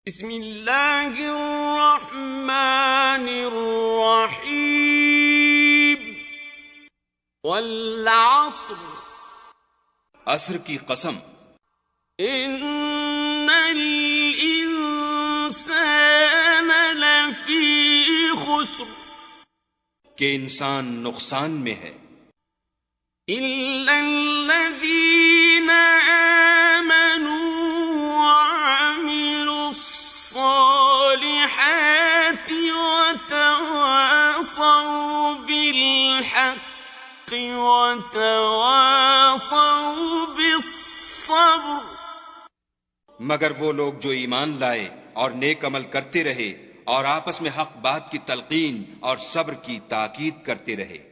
बिस्मिल्लाहिर्रहमानिर्रहीम वल अस्र अस्र की कसम। इन्नल इंसान लफी खुस्र के इंसान नुकसान में है, इल्लल्लज़ीना आमनू व अमिलुस्सालिहाति व तवासौ बिल हक़्क़ि व तवासौ बिस्सब्र। मगर वो लोग जो ईमान लाए और नेक अमल करते रहे और आपस में हक बात की तलकीन और सब्र की ताकीद करते रहे।